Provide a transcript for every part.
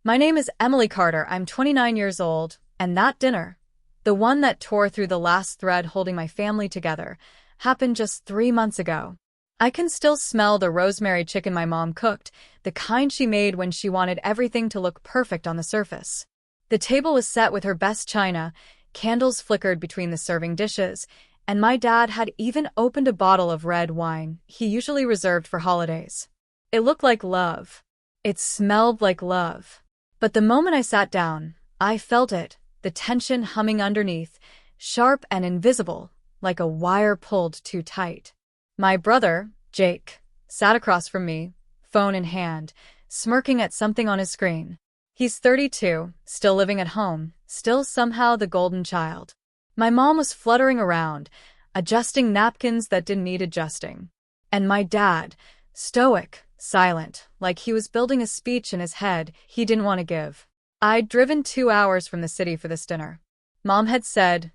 My name is Emily Carter. I'm 29 years old, and that dinner, the one that tore through the last thread holding my family together, happened just 3 months ago. I can still smell the rosemary chicken my mom cooked, the kind she made when she wanted everything to look perfect on the surface. The table was set with her best china, candles flickered between the serving dishes, and my dad had even opened a bottle of red wine he usually reserved for holidays. It looked like love. It smelled like love. But the moment I sat down, I felt it, the tension humming underneath, sharp and invisible, like a wire pulled too tight. My brother, Jake, sat across from me, phone in hand, smirking at something on his screen. He's 32, still living at home, still somehow the golden child. My mom was fluttering around, adjusting napkins that didn't need adjusting. And my dad, stoic, silent, like he was building a speech in his head he didn't want to give. I'd driven 2 hours from the city for this dinner. Mom had said,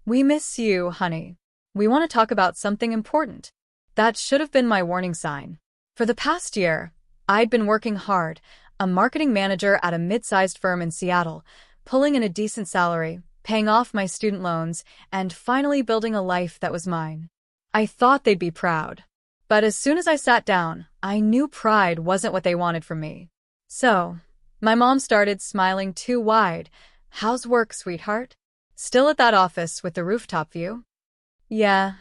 "We miss you, honey. We want to talk about something important." That should have been my warning sign. For the past year, I'd been working hard, a marketing manager at a mid-sized firm in Seattle, pulling in a decent salary, paying off my student loans, and finally building a life that was mine. I thought they'd be proud. But as soon as I sat down, I knew pride wasn't what they wanted from me. So, my mom started smiling too wide. "How's work, sweetheart? Still at that office with the rooftop view?" "Yeah,"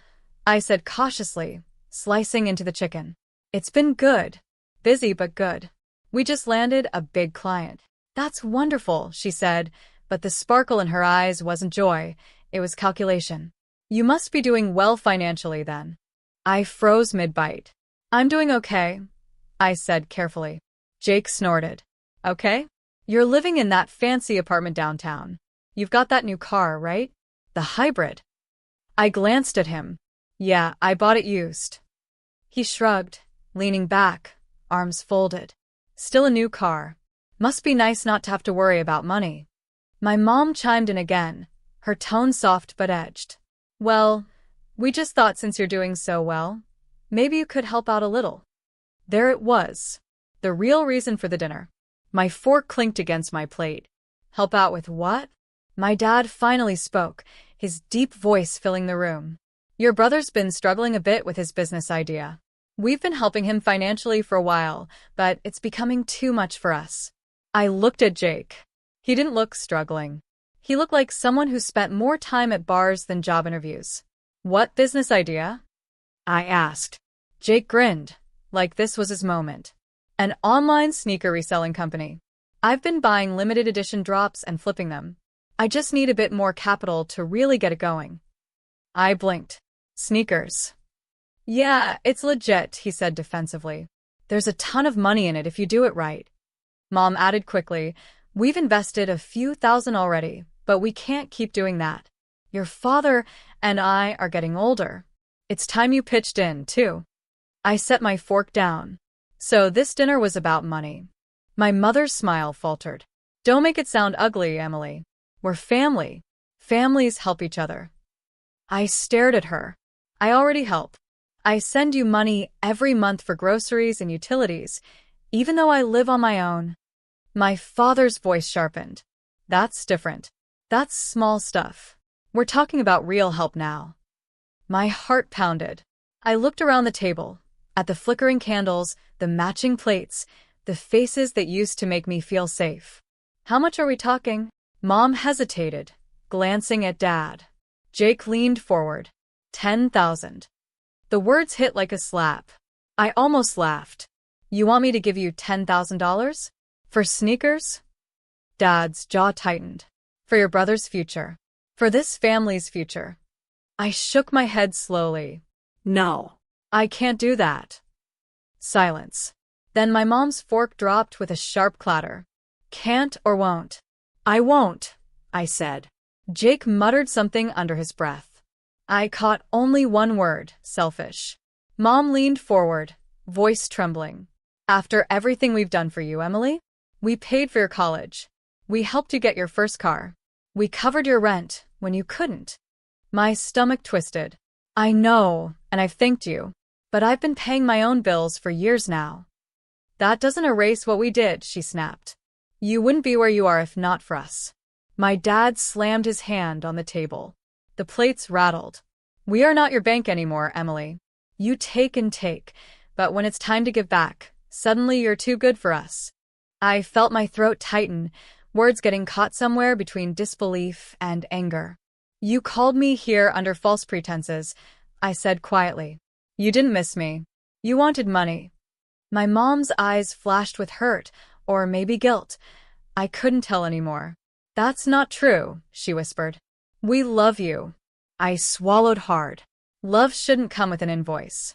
I said cautiously, slicing into the chicken. "It's been good. Busy but good. We just landed a big client." "That's wonderful," she said, but the sparkle in her eyes wasn't joy, it was calculation. "You must be doing well financially then." I froze mid-bite. "I'm doing okay," I said carefully. Jake snorted. "Okay? You're living in that fancy apartment downtown. You've got that new car, right? The hybrid." I glanced at him. "Yeah, I bought it used." He shrugged, leaning back, arms folded. "Still a new car. Must be nice not to have to worry about money." My mom chimed in again, her tone soft but edged. "Well, we just thought since you're doing so well, maybe you could help out a little." There it was, the real reason for the dinner. My fork clinked against my plate. Help out with what? My dad finally spoke, his deep voice filling the room. "Your brother's been struggling a bit with his business idea. We've been helping him financially for a while, but it's becoming too much for us." I looked at Jake. He didn't look struggling. He looked like someone who spent more time at bars than job interviews. "What business idea?" I asked. Jake grinned, like this was his moment. "An online sneaker reselling company. I've been buying limited edition drops and flipping them. I just need a bit more capital to really get it going." I blinked. "Sneakers?" "Yeah, it's legit," he said defensively. "There's a ton of money in it if you do it right." Mom added quickly, "We've invested a few thousand already, but we can't keep doing that. Your father and I are getting older. It's time you pitched in, too." I set my fork down. So this dinner was about money. My mother's smile faltered. "Don't make it sound ugly, Emily. We're family. Families help each other." I stared at her. "I already help. I send you money every month for groceries and utilities, even though I live on my own." My father's voice sharpened. "That's different. That's small stuff. We're talking about real help now." My heart pounded. I looked around the table, at the flickering candles, the matching plates, the faces that used to make me feel safe. "How much are we talking?" Mom hesitated, glancing at Dad. Jake leaned forward. 10,000. The words hit like a slap. I almost laughed. "You want me to give you $10,000? For sneakers?" Dad's jaw tightened. "For your brother's future. For this family's future." I shook my head slowly. "No, I can't do that." Silence. Then my mom's fork dropped with a sharp clatter. "Can't or won't?" "I won't," I said. Jake muttered something under his breath. I caught only one word: selfish. Mom leaned forward, voice trembling. "After everything we've done for you, Emily? We paid for your college. We helped you get your first car. We covered your rent when you couldn't." My stomach twisted. "I know, and I've thanked you. But I've been paying my own bills for years now." "That doesn't erase what we did," she snapped. You wouldn't be where you are if not for us. My dad slammed his hand on the table. The plates rattled. We are not your bank anymore, Emily. You take and take, but when it's time to give back, suddenly you're too good for us. I felt my throat tighten, words getting caught somewhere between disbelief and anger. You called me here under false pretenses, I said quietly. You didn't miss me. You wanted money. My mom's eyes flashed with hurt, or maybe guilt. I couldn't tell anymore. That's not true, she whispered. We love you. I swallowed hard. Love shouldn't come with an invoice.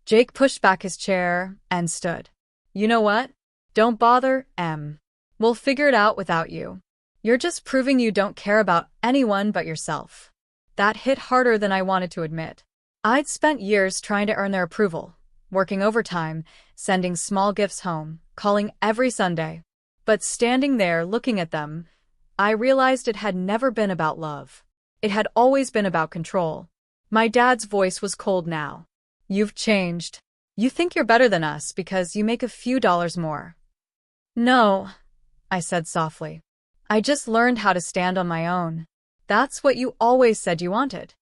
Jake pushed back his chair and stood. You know what? Don't bother, Em. We'll figure it out without you. You're just proving you don't care about anyone but yourself. That hit harder than I wanted to admit. I'd spent years trying to earn their approval, working overtime, sending small gifts home, calling every Sunday. But standing there looking at them, I realized it had never been about love. It had always been about control. My dad's voice was cold now. You've changed. You think you're better than us because you make a few dollars more. No, I said softly. I just learned how to stand on my own. That's what you always said you wanted.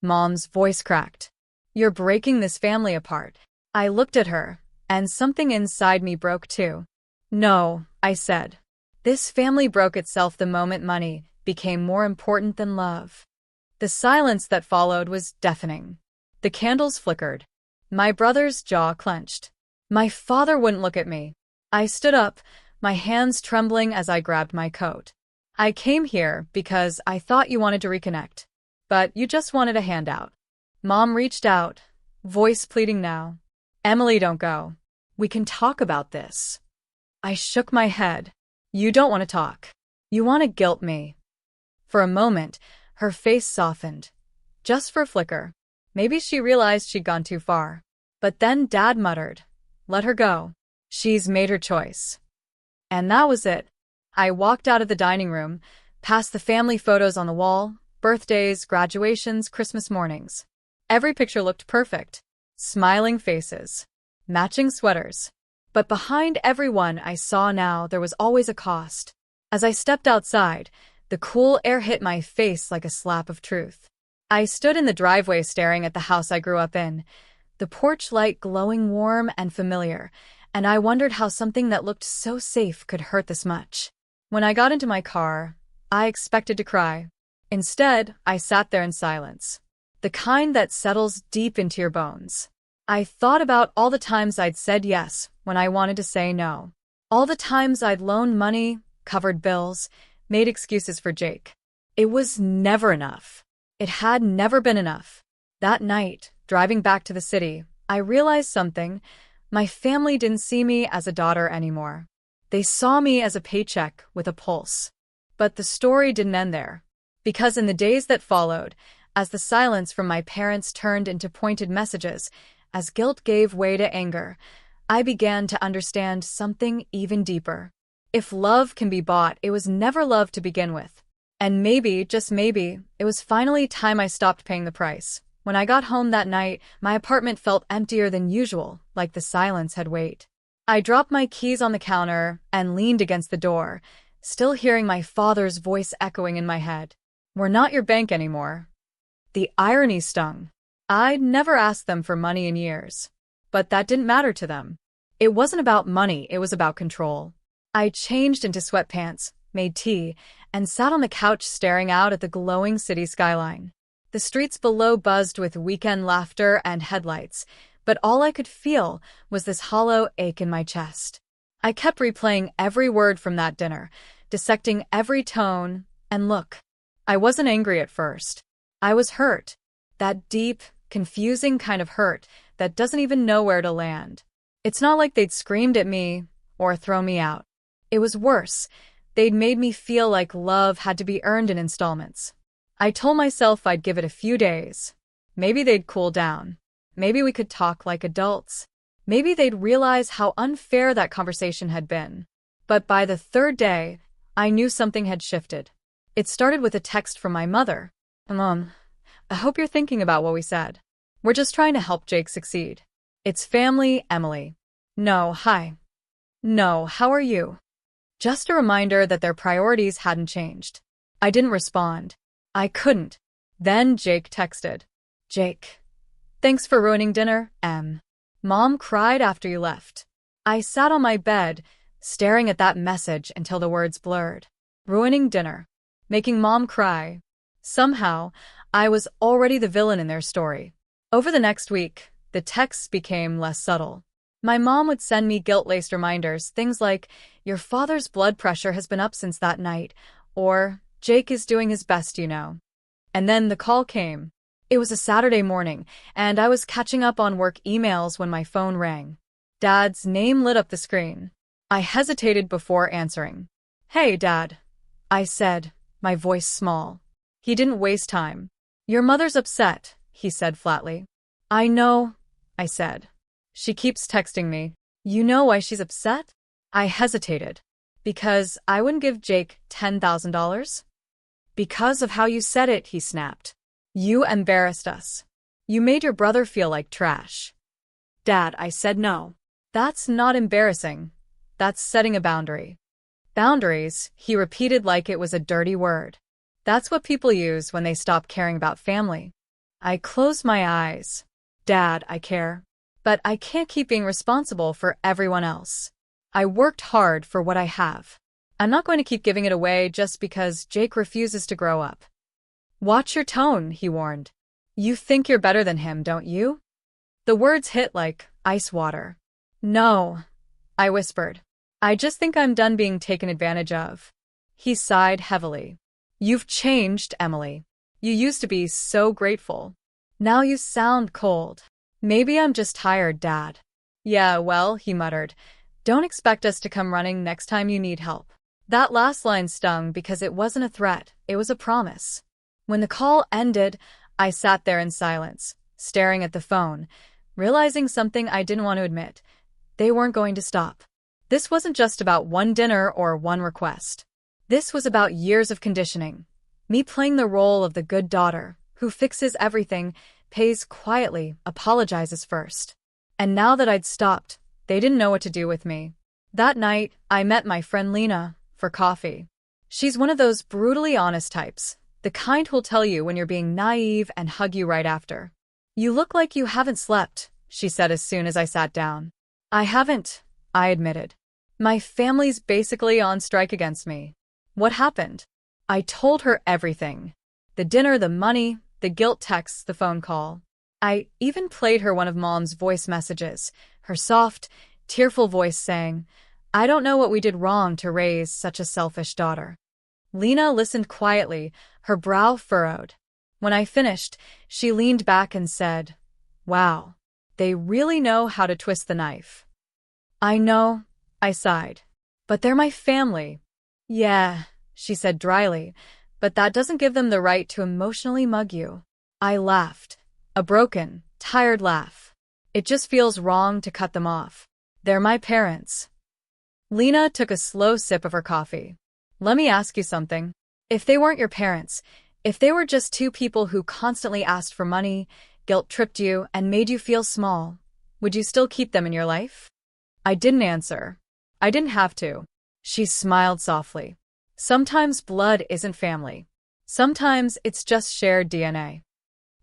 Mom's voice cracked. You're breaking this family apart. I looked at her, and something inside me broke too. No, I said. This family broke itself the moment money became more important than love. The silence that followed was deafening. The candles flickered. My brother's jaw clenched. My father wouldn't look at me. I stood up, my hands trembling as I grabbed my coat. I came here because I thought you wanted to reconnect. But you just wanted a handout. Mom reached out, voice pleading now. Emily, don't go. We can talk about this. I shook my head. You don't want to talk. You want to guilt me. For a moment, her face softened. Just for a flicker. Maybe she realized she'd gone too far. But then Dad muttered, let her go. She's made her choice. And that was it. I walked out of the dining room, past the family photos on the wall, birthdays, graduations, Christmas mornings. Every picture looked perfect. Smiling faces. Matching sweaters. But behind every one I saw now there was always a cost. As I stepped outside, the cool air hit my face like a slap of truth. I stood in the driveway staring at the house I grew up in, the porch light glowing warm and familiar, and I wondered how something that looked so safe could hurt this much. When I got into my car, I expected to cry. Instead, I sat there in silence. The kind that settles deep into your bones. I thought about all the times I'd said yes when I wanted to say no. All the times I'd loaned money, covered bills, made excuses for Jake. It was never enough. It had never been enough. That night, driving back to the city, I realized something. My family didn't see me as a daughter anymore. They saw me as a paycheck with a pulse. But the story didn't end there. Because in the days that followed, as the silence from my parents turned into pointed messages, as guilt gave way to anger, I began to understand something even deeper. If love can be bought, it was never love to begin with. And maybe, just maybe, it was finally time I stopped paying the price. When I got home that night, my apartment felt emptier than usual, like the silence had weight. I dropped my keys on the counter and leaned against the door, still hearing my father's voice echoing in my head. We're not your bank anymore. The irony stung. I'd never asked them for money in years. But that didn't matter to them. It wasn't about money, it was about control. I changed into sweatpants, made tea, and sat on the couch staring out at the glowing city skyline. The streets below buzzed with weekend laughter and headlights, but all I could feel was this hollow ache in my chest. I kept replaying every word from that dinner, dissecting every tone and look. I wasn't angry at first. I was hurt. That deep, confusing kind of hurt that doesn't even know where to land. It's not like they'd screamed at me or thrown me out. It was worse. They'd made me feel like love had to be earned in installments. I told myself I'd give it a few days. Maybe they'd cool down. Maybe we could talk like adults. Maybe they'd realize how unfair that conversation had been. But by the third day, I knew something had shifted. It started with a text from my mother. Mom, I hope you're thinking about what we said. We're just trying to help Jake succeed. It's family, Emily. No, hi. No, how are you? Just a reminder that their priorities hadn't changed. I didn't respond. I couldn't. Then Jake texted. Jake. Thanks for ruining dinner, Em. Mom cried after you left. I sat on my bed, staring at that message until the words blurred. Ruining dinner. Making Mom cry. Somehow, I was already the villain in their story. Over the next week, the texts became less subtle. My mom would send me guilt-laced reminders, things like, your father's blood pressure has been up since that night, or, Jake is doing his best, you know. And then the call came. It was a Saturday morning, and I was catching up on work emails when my phone rang. Dad's name lit up the screen. I hesitated before answering. Hey, Dad, I said, my voice small. He didn't waste time. Your mother's upset, he said flatly. I know, I said. She keeps texting me. You know why she's upset? I hesitated. Because I wouldn't give Jake $10,000? Because of how you said it, he snapped. You embarrassed us. You made your brother feel like trash. Dad, I said no. That's not embarrassing. That's setting a boundary. Boundaries, he repeated like it was a dirty word. That's what people use when they stop caring about family. I closed my eyes. Dad, I care. But I can't keep being responsible for everyone else. I worked hard for what I have. I'm not going to keep giving it away just because Jake refuses to grow up. Watch your tone, he warned. You think you're better than him, don't you? The words hit like ice water. No, I whispered. I just think I'm done being taken advantage of. He sighed heavily. You've changed, Emily. You used to be so grateful. Now you sound cold. Maybe I'm just tired, Dad. Yeah, well, he muttered. Don't expect us to come running next time you need help. That last line stung because it wasn't a threat, it was a promise. When the call ended, I sat there in silence, staring at the phone, realizing something I didn't want to admit. They weren't going to stop. This wasn't just about one dinner or one request. This was about years of conditioning. Me playing the role of the good daughter, who fixes everything, pays quietly, apologizes first. And now that I'd stopped, they didn't know what to do with me. That night, I met my friend Lena for coffee. She's one of those brutally honest types, the kind who'll tell you when you're being naive and hug you right after. You look like you haven't slept, she said as soon as I sat down. I haven't, I admitted. My family's basically on strike against me. What happened? I told her everything. The dinner, the money, the guilt texts, the phone call. I even played her one of Mom's voice messages, her soft, tearful voice saying, I don't know what we did wrong to raise such a selfish daughter. Lena listened quietly, her brow furrowed. When I finished, she leaned back and said, Wow, they really know how to twist the knife. I know, I sighed. But they're my family. Yeah, she said dryly, but that doesn't give them the right to emotionally mug you. I laughed. A broken, tired laugh. It just feels wrong to cut them off. They're my parents. Lena took a slow sip of her coffee. Let me ask you something. If they weren't your parents, if they were just two people who constantly asked for money, guilt-tripped you, and made you feel small, would you still keep them in your life? I didn't answer. I didn't have to. She smiled softly. Sometimes blood isn't family. Sometimes it's just shared DNA.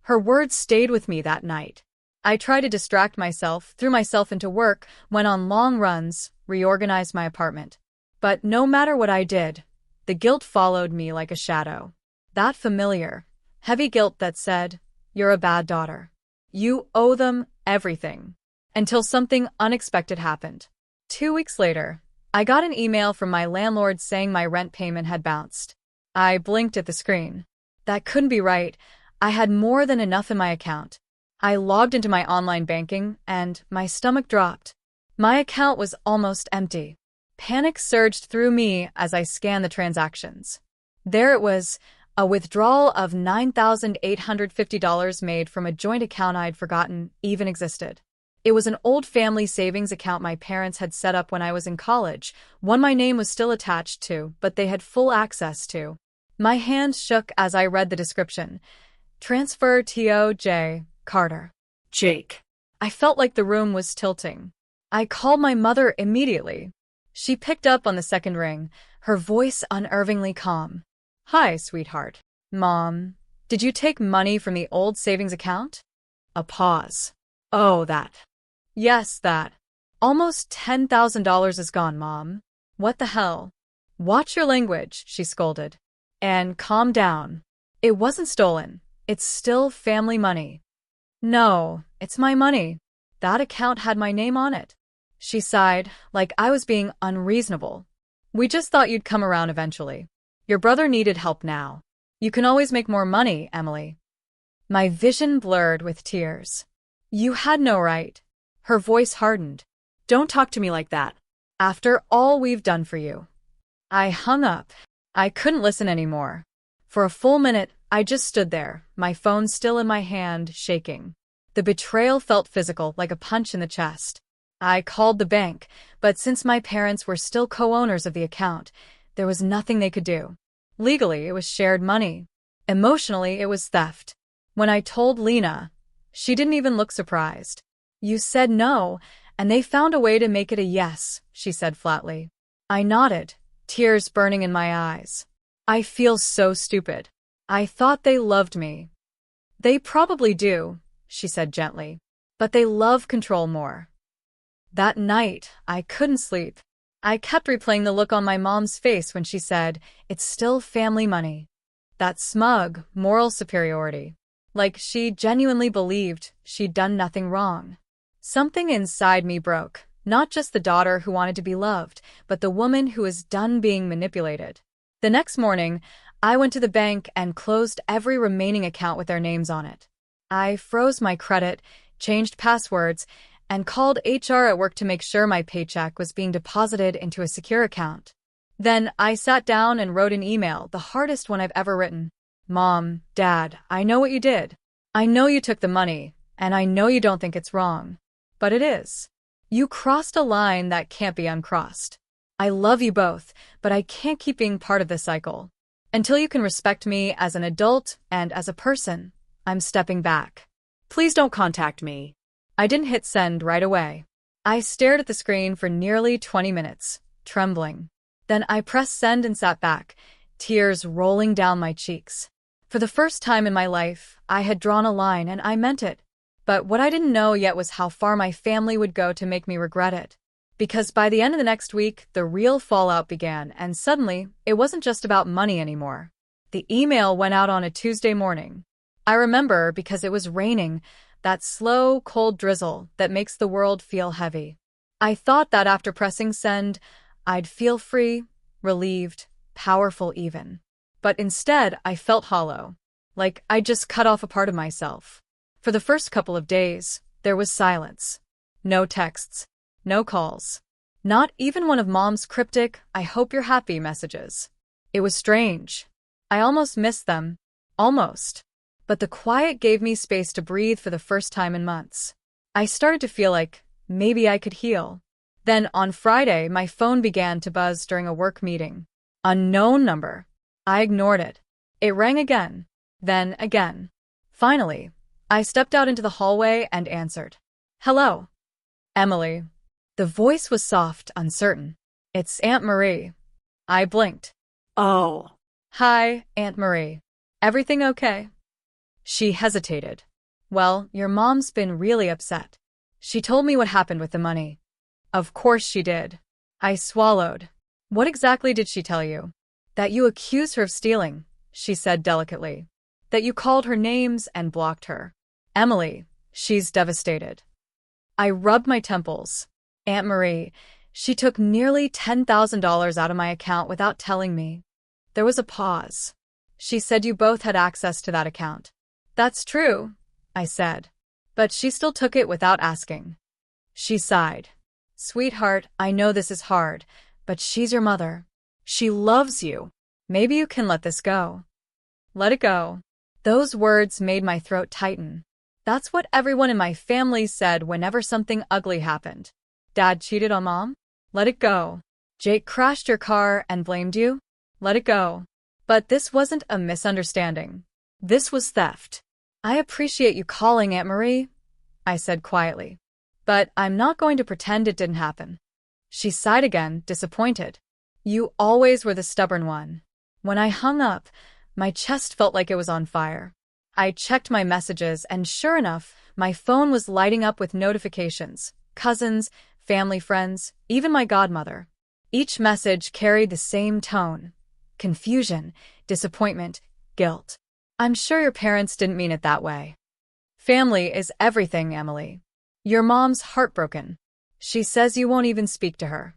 Her words stayed with me that night. I tried to distract myself, threw myself into work, went on long runs, reorganized my apartment. But no matter what I did, the guilt followed me like a shadow. That familiar, heavy guilt that said, you're a bad daughter. You owe them everything. Until something unexpected happened. 2 weeks later, I got an email from my landlord saying my rent payment had bounced. I blinked at the screen. That couldn't be right. I had more than enough in my account. I logged into my online banking, and my stomach dropped. My account was almost empty. Panic surged through me as I scanned the transactions. There it was, a withdrawal of $9,850 made from a joint account I'd forgotten even existed. It was an old family savings account my parents had set up when I was in college, one my name was still attached to, but they had full access to. My hand shook as I read the description. Transfer T.O.J. Carter. Jake. I felt like the room was tilting. I called my mother immediately. She picked up on the second ring, her voice unnervingly calm. Hi, sweetheart. Mom, did you take money from the old savings account? A pause. Oh, that. Yes, that. Almost $10,000 is gone, Mom. What the hell? Watch your language, she scolded. And calm down. It wasn't stolen. It's still family money. No, it's my money. That account had my name on it. She sighed, like I was being unreasonable. We just thought you'd come around eventually. Your brother needed help now. You can always make more money, Emily. My vision blurred with tears. You had no right. Her voice hardened. Don't talk to me like that. After all we've done for you. I hung up. I couldn't listen anymore. For a full minute, I just stood there, my phone still in my hand, shaking. The betrayal felt physical, like a punch in the chest. I called the bank, but since my parents were still co-owners of the account, there was nothing they could do. Legally, it was shared money. Emotionally, it was theft. When I told Lena, she didn't even look surprised. You said no, and they found a way to make it a yes, she said flatly. I nodded, tears burning in my eyes. I feel so stupid. I thought they loved me. They probably do, she said gently, but they love control more. That night, I couldn't sleep. I kept replaying the look on my mom's face when she said, it's still family money. That smug, moral superiority. Like she genuinely believed she'd done nothing wrong. Something inside me broke, not just the daughter who wanted to be loved, but the woman who was done being manipulated. The next morning, I went to the bank and closed every remaining account with their names on it. I froze my credit, changed passwords, and called HR at work to make sure my paycheck was being deposited into a secure account. Then I sat down and wrote an email, the hardest one I've ever written. Mom, Dad, I know what you did. I know you took the money, and I know you don't think it's wrong. But it is. You crossed a line that can't be uncrossed. I love you both, but I can't keep being part of this cycle. Until you can respect me as an adult and as a person, I'm stepping back. Please don't contact me. I didn't hit send right away. I stared at the screen for nearly 20 minutes, trembling. Then I pressed send and sat back, tears rolling down my cheeks. For the first time in my life, I had drawn a line and I meant it. But what I didn't know yet was how far my family would go to make me regret it. Because by the end of the next week, the real fallout began, and suddenly, it wasn't just about money anymore. The email went out on a Tuesday morning. I remember because it was raining, that slow, cold drizzle that makes the world feel heavy. I thought that after pressing send, I'd feel free, relieved, powerful even. But instead, I felt hollow, like I'd just cut off a part of myself. For the first couple of days, there was silence. No texts. No calls. Not even one of Mom's cryptic, I hope you're happy messages. It was strange. I almost missed them. Almost. But the quiet gave me space to breathe for the first time in months. I started to feel like maybe I could heal. Then on Friday, my phone began to buzz during a work meeting. Unknown number. I ignored it. It rang again. Then again. Finally, I stepped out into the hallway and answered. Hello. Emily. The voice was soft, uncertain. It's Aunt Marie. I blinked. Oh. Hi, Aunt Marie. Everything okay? She hesitated. Well, your mom's been really upset. She told me what happened with the money. Of course she did. I swallowed. What exactly did she tell you? That you accused her of stealing, she said delicately. That you called her names and blocked her. Emily, she's devastated. I rubbed my temples. Aunt Marie, she took nearly $10,000 out of my account without telling me. There was a pause. She said you both had access to that account. That's true, I said. But she still took it without asking. She sighed. Sweetheart, I know this is hard, but she's your mother. She loves you. Maybe you can let this go. Let it go. Those words made my throat tighten. That's what everyone in my family said whenever something ugly happened. Dad cheated on Mom? Let it go. Jake crashed your car and blamed you? Let it go. But this wasn't a misunderstanding. This was theft. I appreciate you calling, Aunt Marie, I said quietly. But I'm not going to pretend it didn't happen. She sighed again, disappointed. You always were the stubborn one. When I hung up, my chest felt like it was on fire. I checked my messages, and sure enough, my phone was lighting up with notifications. Cousins, family friends, even my godmother. Each message carried the same tone. Confusion, disappointment, guilt. I'm sure your parents didn't mean it that way. Family is everything, Emily. Your mom's heartbroken. She says you won't even speak to her.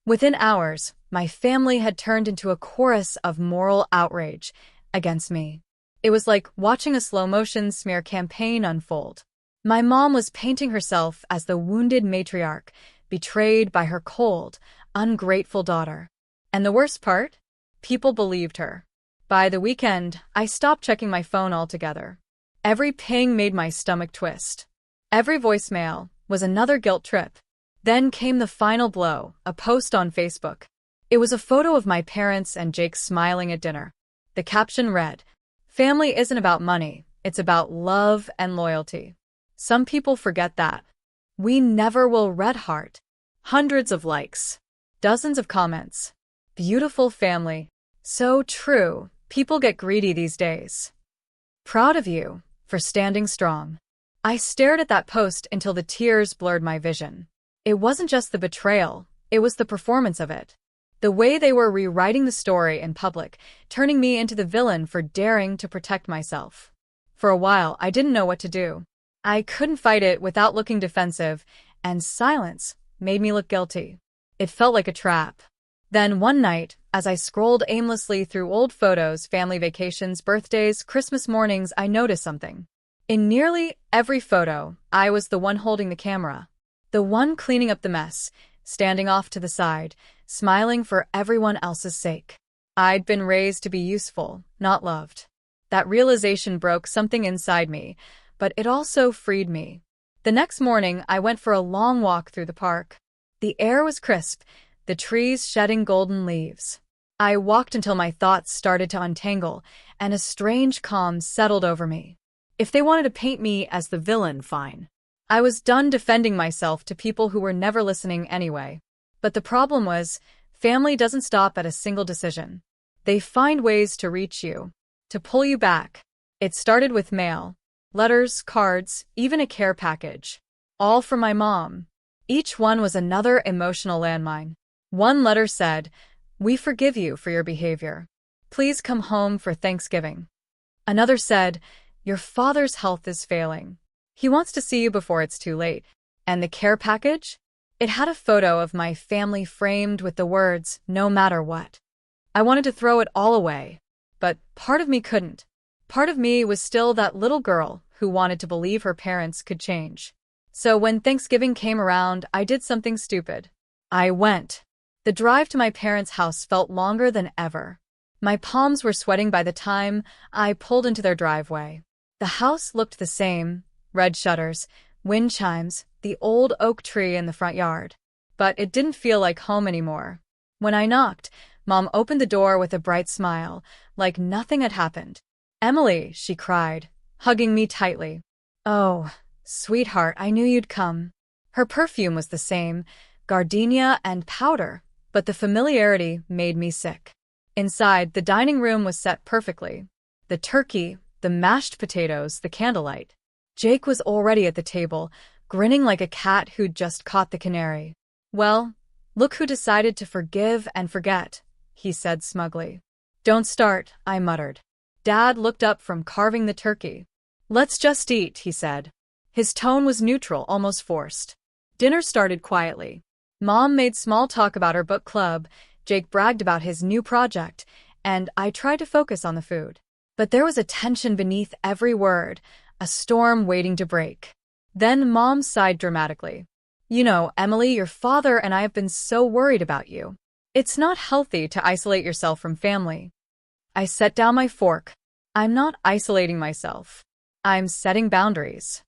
Within hours, my family had turned into a chorus of moral outrage against me. It was like watching a slow-motion smear campaign unfold. My mom was painting herself as the wounded matriarch, betrayed by her cold, ungrateful daughter. And the worst part? People believed her. By the weekend, I stopped checking my phone altogether. Every ping made my stomach twist. Every voicemail was another guilt trip. Then came the final blow, a post on Facebook. It was a photo of my parents and Jake smiling at dinner. The caption read, "Family isn't about money, it's about love and loyalty." Some people forget that. We never will. Red heart. Hundreds of likes. Dozens of comments. Beautiful family. So true. People get greedy these days. Proud of you for standing strong. I stared at that post until the tears blurred my vision. It wasn't just the betrayal, it was the performance of it. The way they were rewriting the story in public, turning me into the villain for daring to protect myself. For a while, I didn't know what to do. I couldn't fight it without looking defensive, and silence made me look guilty. It felt like a trap. Then one night, as I scrolled aimlessly through old photos, family vacations, birthdays, Christmas mornings, I noticed something. In nearly every photo, I was the one holding the camera. The one cleaning up the mess, standing off to the side, smiling for everyone else's sake. I'd been raised to be useful, not loved. That realization broke something inside me, but it also freed me. The next morning, I went for a long walk through the park. The air was crisp, the trees shedding golden leaves. I walked until my thoughts started to untangle, and a strange calm settled over me. If they wanted to paint me as the villain, fine. I was done defending myself to people who were never listening anyway. But the problem was, family doesn't stop at a single decision. They find ways to reach you, to pull you back. It started with mail, letters, cards, even a care package. All from my mom. Each one was another emotional landmine. One letter said, "We forgive you for your behavior. Please come home for Thanksgiving." Another said, "Your father's health is failing. He wants to see you before it's too late." And the care package? It had a photo of my family framed with the words, "No matter what." I wanted to throw it all away, but part of me couldn't. Part of me was still that little girl who wanted to believe her parents could change. So when Thanksgiving came around, I did something stupid. I went. The drive to my parents' house felt longer than ever. My palms were sweating by the time I pulled into their driveway. The house looked the same, red shutters, wind chimes, the old oak tree in the front yard. But it didn't feel like home anymore. When I knocked, Mom opened the door with a bright smile, like nothing had happened. "Emily," she cried, hugging me tightly. "Oh, sweetheart, I knew you'd come." Her perfume was the same, gardenia and powder, but the familiarity made me sick. Inside, the dining room was set perfectly. The turkey, the mashed potatoes, the candlelight. Jake was already at the table, grinning like a cat who'd just caught the canary. "Well, look who decided to forgive and forget," he said smugly. "Don't start," I muttered. Dad looked up from carving the turkey. "Let's just eat," he said. His tone was neutral, almost forced. Dinner started quietly. Mom made small talk about her book club, Jake bragged about his new project, and I tried to focus on the food. But there was a tension beneath every word, a storm waiting to break. Then Mom sighed dramatically. "You know, Emily, your father and I have been so worried about you. It's not healthy to isolate yourself from family." I set down my fork. "I'm not isolating myself. I'm setting boundaries."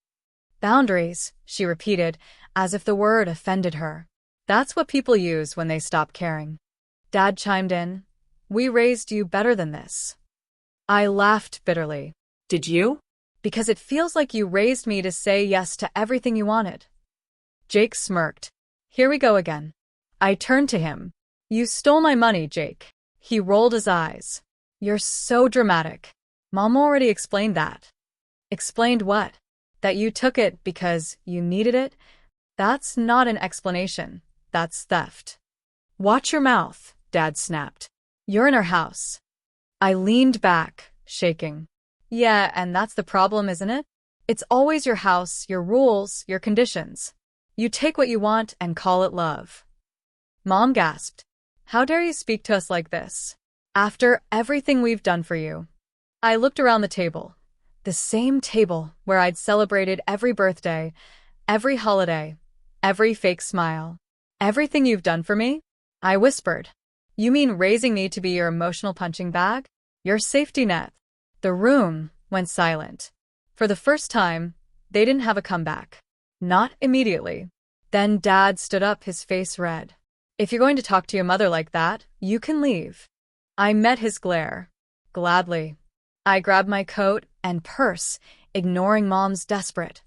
"Boundaries," she repeated, as if the word offended her. "That's what people use when they stop caring." Dad chimed in. "We raised you better than this." I laughed bitterly. "Did you?" "Because it feels like you raised me to say yes to everything you wanted." Jake smirked. "Here we go again." I turned to him. You stole my money, Jake. He rolled his eyes. You're so dramatic. Mom already explained that. Explained what? That you took it because you needed it? That's not an explanation. That's theft. Watch your mouth, Dad snapped. You're in our house. I leaned back, shaking. Yeah, and that's the problem, isn't it? It's always your house, your rules, your conditions. You take what you want and call it love. Mom gasped. How dare you speak to us like this? After everything we've done for you. I looked around the table. The same table where I'd celebrated every birthday, every holiday, every fake smile. Everything you've done for me? I whispered. You mean raising me to be your emotional punching bag? Your safety net? The room went silent. For the first time, they didn't have a comeback. Not immediately. Then Dad stood up, his face red. If you're going to talk to your mother like that, you can leave. I met his glare. Gladly. I grabbed my coat and purse, ignoring Mom's desperate,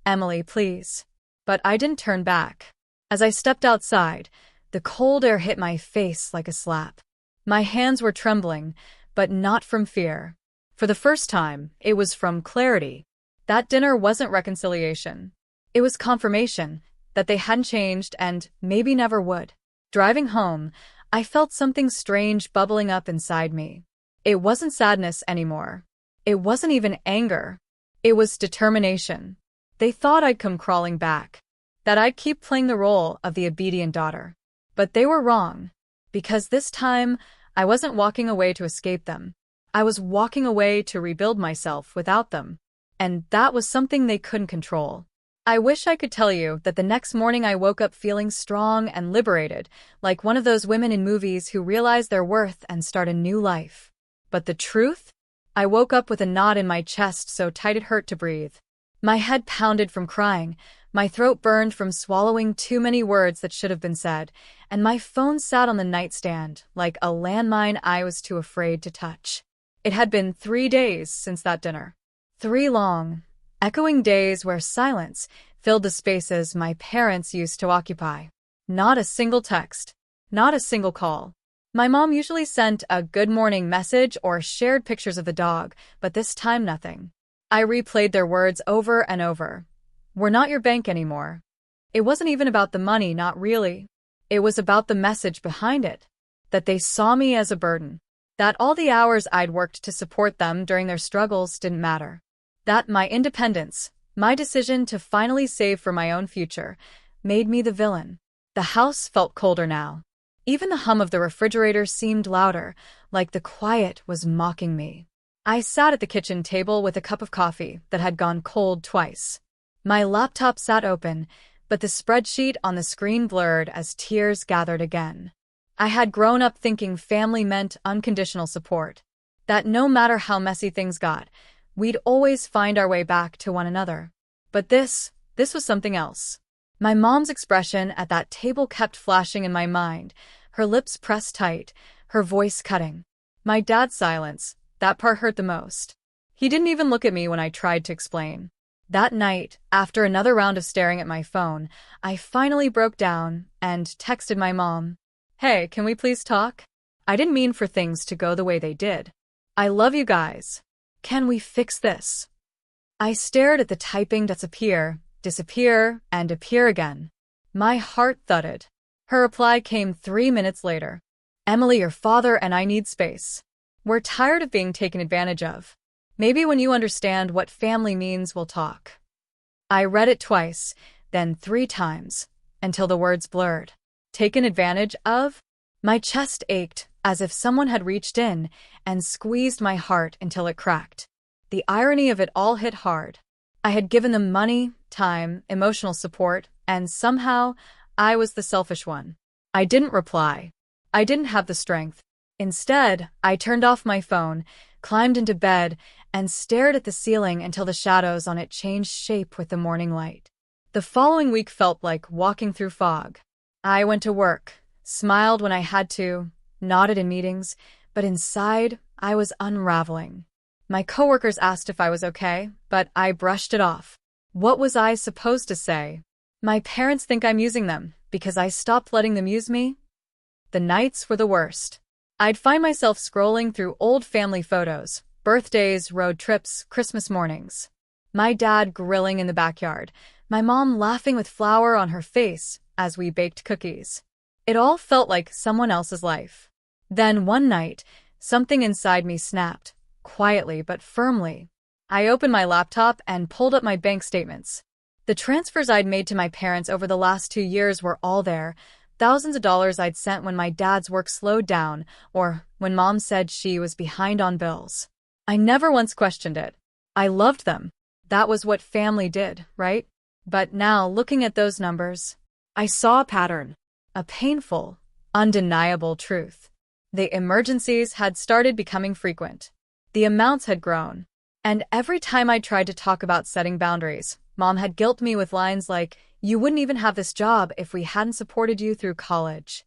Emily, please. But I didn't turn back. As I stepped outside, the cold air hit my face like a slap. My hands were trembling, but not from fear. For the first time, it was from clarity. That dinner wasn't reconciliation. It was confirmation that they hadn't changed and maybe never would. Driving home, I felt something strange bubbling up inside me. It wasn't sadness anymore. It wasn't even anger. It was determination. They thought I'd come crawling back, that I'd keep playing the role of the obedient daughter. But they were wrong, because this time I wasn't walking away to escape them. I was walking away to rebuild myself without them. And that was something they couldn't control. I wish I could tell you that the next morning I woke up feeling strong and liberated, like one of those women in movies who realize their worth and start a new life. But the truth? I woke up with a knot in my chest so tight it hurt to breathe. My head pounded from crying, my throat burned from swallowing too many words that should have been said, and my phone sat on the nightstand like a landmine I was too afraid to touch. It had been 3 days since that dinner. 3 long, echoing days where silence filled the spaces my parents used to occupy. Not a single text, not a single call. My mom usually sent a good morning message or shared pictures of the dog, but this time nothing. I replayed their words over and over. We're not your bank anymore. It wasn't even about the money, not really. It was about the message behind it. That they saw me as a burden. That all the hours I'd worked to support them during their struggles didn't matter. That my independence, my decision to finally save for my own future, made me the villain. The house felt colder now. Even the hum of the refrigerator seemed louder, like the quiet was mocking me. I sat at the kitchen table with a cup of coffee that had gone cold twice. My laptop sat open, but the spreadsheet on the screen blurred as tears gathered again. I had grown up thinking family meant unconditional support. That no matter how messy things got, we'd always find our way back to one another. But this was something else. My mom's expression at that table kept flashing in my mind, her lips pressed tight, her voice cutting. My dad's silence, that part hurt the most. He didn't even look at me when I tried to explain. That night, after another round of staring at my phone, I finally broke down and texted my mom. Hey, can we please talk? I didn't mean for things to go the way they did. I love you guys. Can we fix this? I stared at the typing disappear, and appear again. My heart thudded. Her reply came 3 minutes later. Emily, your father and I need space. We're tired of being taken advantage of. Maybe when you understand what family means, we'll talk. I read it twice, then 3 times, until the words blurred. Taken advantage of? My chest ached, as if someone had reached in and squeezed my heart until it cracked. The irony of it all hit hard. I had given them money, time, emotional support, and somehow I was the selfish one. I didn't reply. I didn't have the strength. Instead, I turned off my phone, climbed into bed, and stared at the ceiling until the shadows on it changed shape with the morning light. The following week felt like walking through fog. I went to work, smiled when I had to, nodded in meetings, but inside, I was unraveling. My coworkers asked if I was okay, but I brushed it off. What was I supposed to say? My parents think I'm using them because I stopped letting them use me. The nights were the worst. I'd find myself scrolling through old family photos, birthdays, road trips, Christmas mornings. My dad grilling in the backyard, my mom laughing with flour on her face as we baked cookies. It all felt like someone else's life. Then one night, something inside me snapped, quietly but firmly. I opened my laptop and pulled up my bank statements. The transfers I'd made to my parents over the last 2 years were all there. Thousands of dollars I'd sent when my dad's work slowed down or when mom said she was behind on bills. I never once questioned it. I loved them. That was what family did, right? But now, looking at those numbers, I saw a pattern, a painful, undeniable truth. The emergencies had started becoming frequent. The amounts had grown. And every time I tried to talk about setting boundaries, mom had guilt me with lines like, "You wouldn't even have this job if we hadn't supported you through college."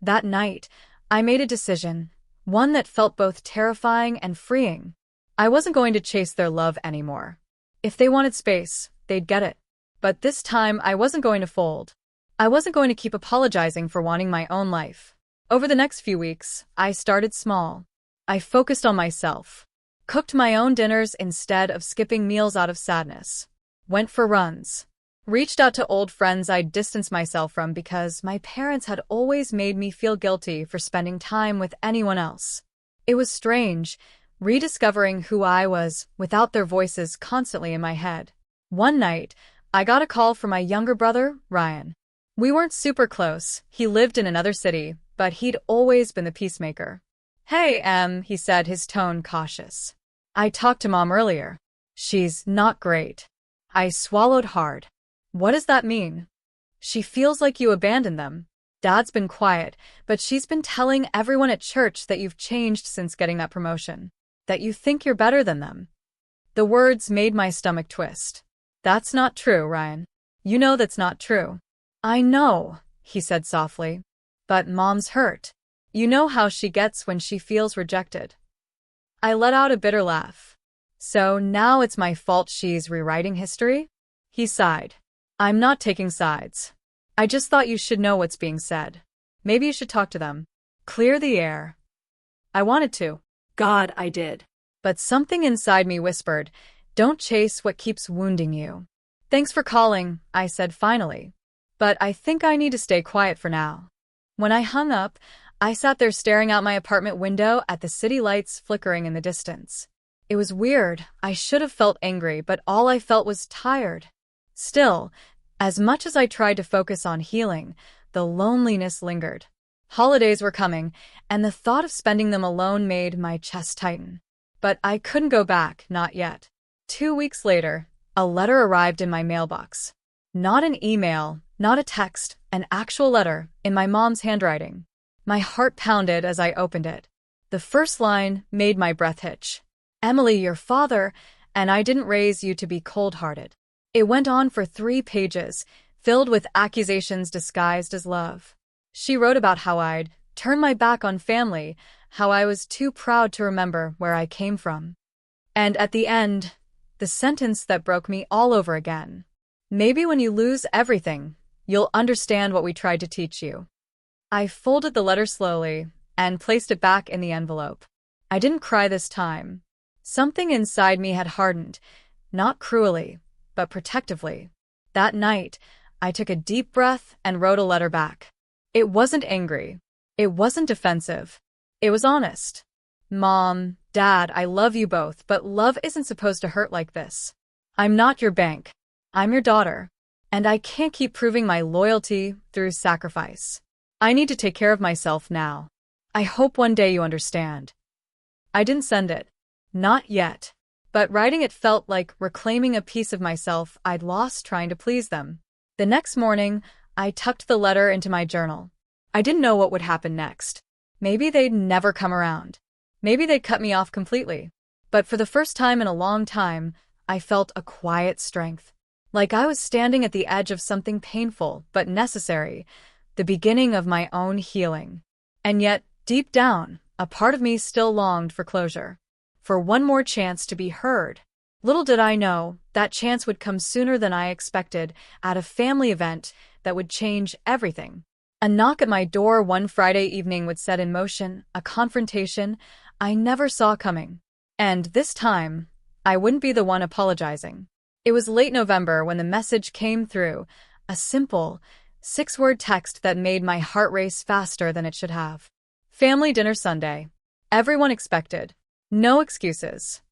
That night, I made a decision, one that felt both terrifying and freeing. I wasn't going to chase their love anymore. If they wanted space, they'd get it. But this time, I wasn't going to fold. I wasn't going to keep apologizing for wanting my own life. Over the next few weeks, I started small. I focused on myself. Cooked my own dinners instead of skipping meals out of sadness. Went for runs. Reached out to old friends I'd distanced myself from because my parents had always made me feel guilty for spending time with anyone else. It was strange, rediscovering who I was without their voices constantly in my head. One night, I got a call from my younger brother, Ryan. We weren't super close. He lived in another city, but he'd always been the peacemaker. "Hey, he said, his tone cautious. "I talked to mom earlier. She's not great." I swallowed hard. "What does that mean?" "She feels like you abandoned them. Dad's been quiet, but she's been telling everyone at church that you've changed since getting that promotion. That you think you're better than them." The words made my stomach twist. "That's not true, Ryan. You know that's not true." "I know," he said softly. "But mom's hurt. You know how she gets when she feels rejected." I let out a bitter laugh. "So now it's my fault she's rewriting history?" He sighed. "I'm not taking sides. I just thought you should know what's being said. Maybe you should talk to them. Clear the air." I wanted to. God, I did. But something inside me whispered, "Don't chase what keeps wounding you." "Thanks for calling," I said finally. "But I think I need to stay quiet for now." When I hung up, I sat there staring out my apartment window at the city lights flickering in the distance. It was weird. I should have felt angry, but all I felt was tired. Still, as much as I tried to focus on healing, the loneliness lingered. Holidays were coming, and the thought of spending them alone made my chest tighten. But I couldn't go back, not yet. 2 weeks later, a letter arrived in my mailbox. Not an email, not a text, an actual letter, in my mom's handwriting. My heart pounded as I opened it. The first line made my breath hitch. "Emily, your father, and I didn't raise you to be cold-hearted." It went on for 3 pages, filled with accusations disguised as love. She wrote about how I'd turned my back on family, how I was too proud to remember where I came from. And at the end, the sentence that broke me all over again. "Maybe when you lose everything, you'll understand what we tried to teach you." I folded the letter slowly and placed it back in the envelope. I didn't cry this time. Something inside me had hardened, not cruelly, but protectively. That night, I took a deep breath and wrote a letter back. It wasn't angry. It wasn't defensive. It was honest. "Mom, Dad, I love you both, but love isn't supposed to hurt like this. I'm not your bank. I'm your daughter. And I can't keep proving my loyalty through sacrifice. I need to take care of myself now. I hope one day you understand." I didn't send it. Not yet. But writing it felt like reclaiming a piece of myself I'd lost trying to please them. The next morning, I tucked the letter into my journal. I didn't know what would happen next. Maybe they'd never come around. Maybe they'd cut me off completely. But for the first time in a long time, I felt a quiet strength. Like I was standing at the edge of something painful but necessary, the beginning of my own healing. And yet, deep down, a part of me still longed for closure. For one more chance to be heard. Little did I know, that chance would come sooner than I expected, at a family event that would change everything. A knock at my door one Friday evening would set in motion a confrontation I never saw coming. And this time, I wouldn't be the one apologizing. It was late November when the message came through, a simple, 6-word text that made my heart race faster than it should have. Family dinner Sunday. Everyone expected. No excuses.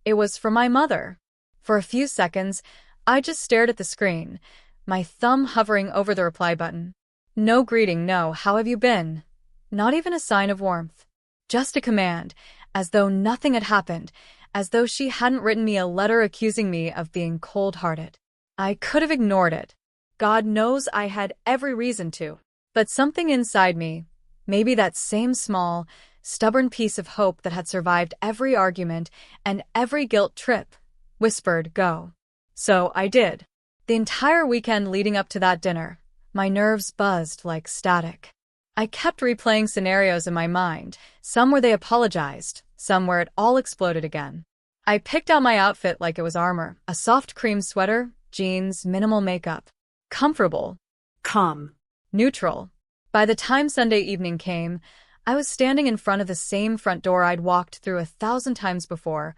It was from my mother. For a few seconds, I just stared at the screen, my thumb hovering over the reply button. No greeting, no "how have you been?" Not even a sign of warmth. Just a command, as though nothing had happened, as though she hadn't written me a letter accusing me of being cold-hearted. I could have ignored it. God knows I had every reason to. But something inside me, maybe that same small, stubborn piece of hope that had survived every argument and every guilt trip, whispered, "Go." So I did. The entire weekend leading up to that dinner, my nerves buzzed like static. I kept replaying scenarios in my mind, some where they apologized, some where it all exploded again. I picked out my outfit like it was armor, a soft cream sweater, jeans, minimal makeup. Comfortable. Calm. Neutral. By the time Sunday evening came, I was standing in front of the same front door I'd walked through 1,000 times before,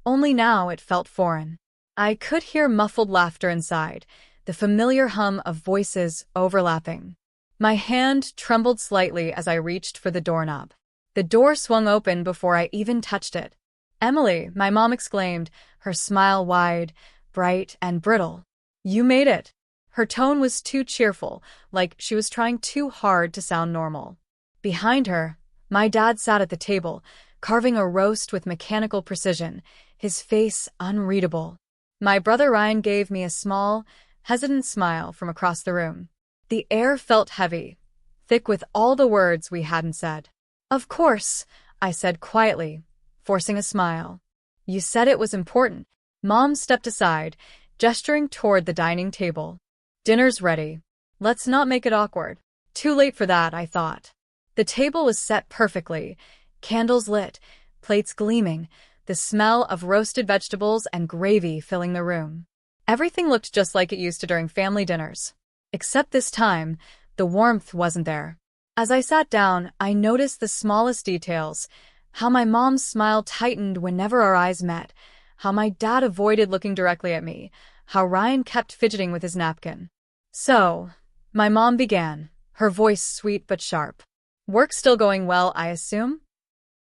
only now it felt foreign. I could hear muffled laughter inside, the familiar hum of voices overlapping. My hand trembled slightly as I reached for the doorknob. The door swung open before I even touched it. "Emily," my mom exclaimed, her smile wide, bright, and brittle. "You made it." Her tone was too cheerful, like she was trying too hard to sound normal. Behind her, my dad sat at the table, carving a roast with mechanical precision, his face unreadable. My brother Ryan gave me a small, hesitant smile from across the room. The air felt heavy, thick with all the words we hadn't said. "Of course," I said quietly, forcing a smile. "You said it was important." Mom stepped aside, gesturing toward the dining table. "Dinner's ready. Let's not make it awkward." Too late for that, I thought. The table was set perfectly, candles lit, plates gleaming, the smell of roasted vegetables and gravy filling the room. Everything looked just like it used to during family dinners. Except this time, the warmth wasn't there. As I sat down, I noticed the smallest details, how my mom's smile tightened whenever our eyes met, how my dad avoided looking directly at me, how Ryan kept fidgeting with his napkin. "So," my mom began, her voice sweet but sharp. "Work still going well, I assume?"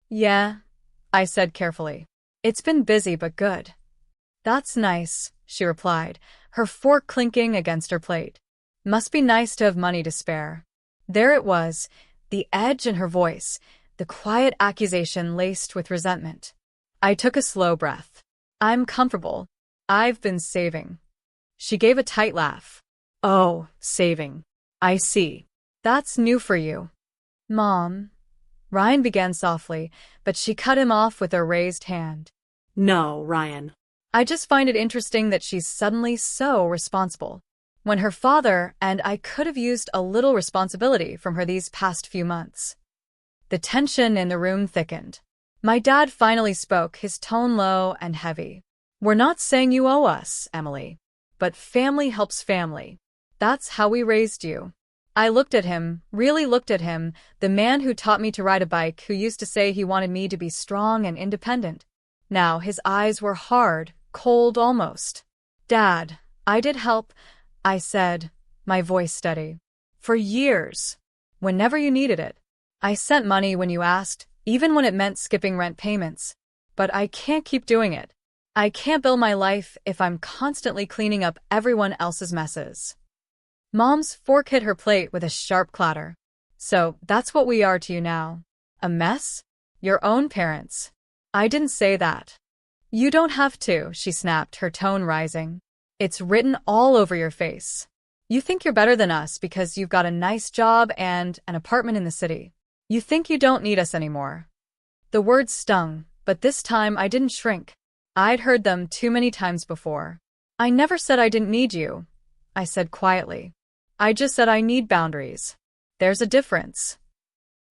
"Yeah," I said carefully. "It's been busy but good." "That's nice," she replied, her fork clinking against her plate. "Must be nice to have money to spare." There it was, the edge in her voice, the quiet accusation laced with resentment. I took a slow breath. "I'm comfortable. I've been saving." She gave a tight laugh. "Oh, saving. I see. That's new for you." "Mom," Ryan began softly, but she cut him off with a raised hand. "No, Ryan." "I just find it interesting that she's suddenly so responsible, when her father and I could have used a little responsibility from her these past few months." The tension in the room thickened. My dad finally spoke, his tone low and heavy. "We're not saying you owe us, Emily. But family helps family. That's how we raised you." I looked at him, really looked at him, the man who taught me to ride a bike, who used to say he wanted me to be strong and independent. Now his eyes were hard, cold almost. "Dad, I did help," I said, my voice steady. "For years. Whenever you needed it. I sent money when you asked, even when it meant skipping rent payments. But I can't keep doing it. I can't build my life if I'm constantly cleaning up everyone else's messes." Mom's fork hit her plate with a sharp clatter. "So that's what we are to you now. A mess? Your own parents." "I didn't say that." "You don't have to," she snapped, her tone rising. "It's written all over your face. You think you're better than us because you've got a nice job and an apartment in the city. You think you don't need us anymore." The words stung, but this time I didn't shrink. I'd heard them too many times before. "I never said I didn't need you," I said quietly. "I just said I need boundaries. There's a difference."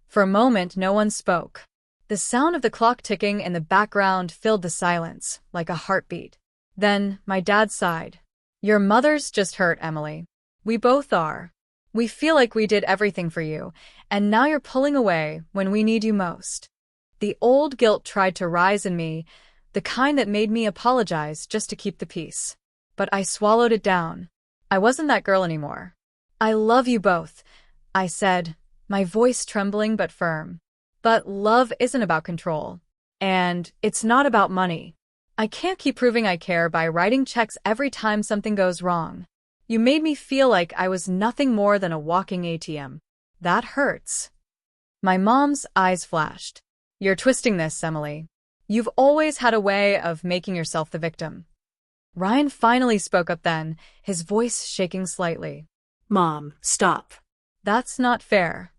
For a moment, no one spoke. The sound of the clock ticking in the background filled the silence, like a heartbeat. Then my dad sighed. Your mother's just hurt, Emily. We both are. We feel like we did everything for you, and now you're pulling away when we need you most. The old guilt tried to rise in me, the kind that made me apologize just to keep the peace. But I swallowed it down. I wasn't that girl anymore. I love you both, I said, my voice trembling but firm. But love isn't about control. And it's not about money. I can't keep proving I care by writing checks every time something goes wrong. You made me feel like I was nothing more than a walking ATM. That hurts. My mom's eyes flashed. You're twisting this, Emily. You've always had a way of making yourself the victim. Ryan finally spoke up then, his voice shaking slightly. Mom, stop. That's not fair.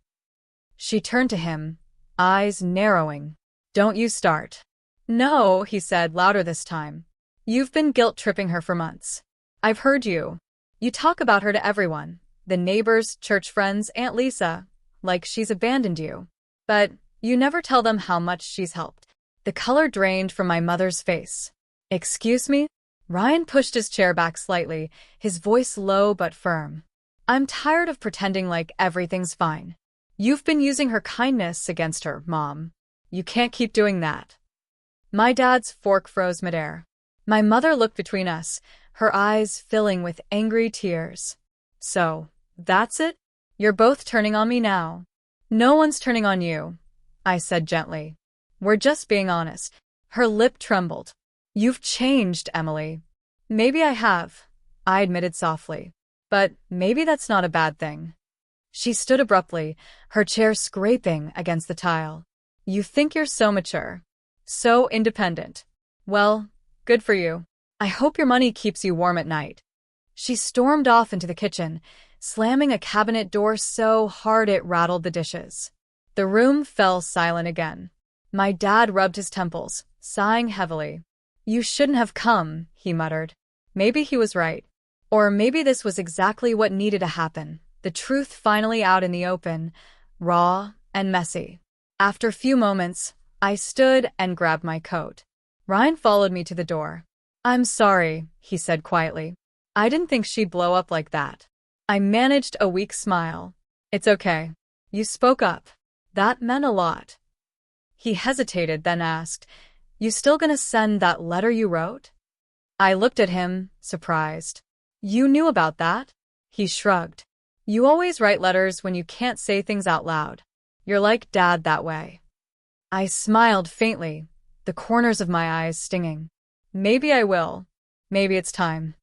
She turned to him, eyes narrowing. Don't you start. No, he said louder this time. You've been guilt-tripping her for months. I've heard you. You talk about her to everyone, the neighbors, church friends, Aunt Lisa, like she's abandoned you. But you never tell them how much she's helped. The color drained from my mother's face. Excuse me? Ryan pushed his chair back slightly, his voice low but firm. I'm tired of pretending like everything's fine. You've been using her kindness against her, Mom. You can't keep doing that. My dad's fork froze midair. My mother looked between us, her eyes filling with angry tears. So, that's it? You're both turning on me now. No one's turning on you, I said gently. We're just being honest. Her lip trembled. You've changed, Emily. Maybe I have, I admitted softly. But maybe that's not a bad thing. She stood abruptly, her chair scraping against the tile. You think you're so mature, so independent. Well, good for you. I hope your money keeps you warm at night. She stormed off into the kitchen, slamming a cabinet door so hard it rattled the dishes. The room fell silent again. My dad rubbed his temples, sighing heavily. You shouldn't have come, he muttered. Maybe he was right. Or maybe this was exactly what needed to happen, the truth finally out in the open, raw and messy. After a few moments, I stood and grabbed my coat. Ryan followed me to the door. I'm sorry, he said quietly. I didn't think she'd blow up like that. I managed a weak smile. It's okay. You spoke up. That meant a lot. He hesitated, then asked, You still gonna send that letter you wrote? I looked at him, surprised. You knew about that? He shrugged. You always write letters when you can't say things out loud. You're like Dad that way. I smiled faintly, the corners of my eyes stinging. Maybe I will. Maybe it's time.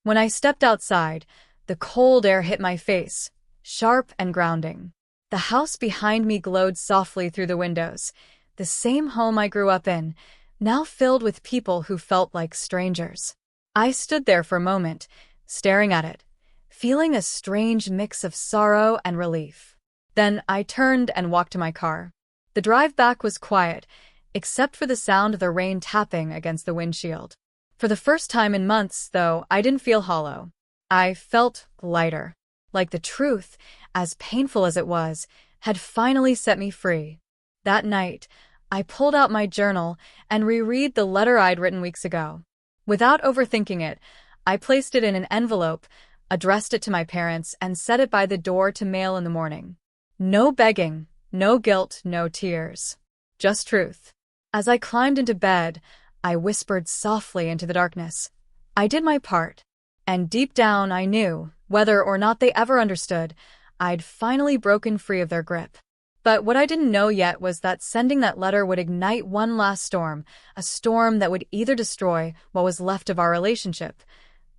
When I stepped outside, the cold air hit my face, sharp and grounding. The house behind me glowed softly through the windows, the same home I grew up in, now filled with people who felt like strangers. I stood there for a moment, staring at it, feeling a strange mix of sorrow and relief. Then I turned and walked to my car. The drive back was quiet, except for the sound of the rain tapping against the windshield. For the first time in months, though, I didn't feel hollow. I felt lighter, like the truth, as painful as it was, had finally set me free. That night, I pulled out my journal and reread the letter I'd written weeks ago. Without overthinking it, I placed it in an envelope, addressed it to my parents, and set it by the door to mail in the morning. No begging, no guilt, no tears. Just truth. As I climbed into bed, I whispered softly into the darkness. I did my part. And deep down I knew, whether or not they ever understood, I'd finally broken free of their grip. But what I didn't know yet was that sending that letter would ignite one last storm, a storm that would either destroy what was left of our relationship,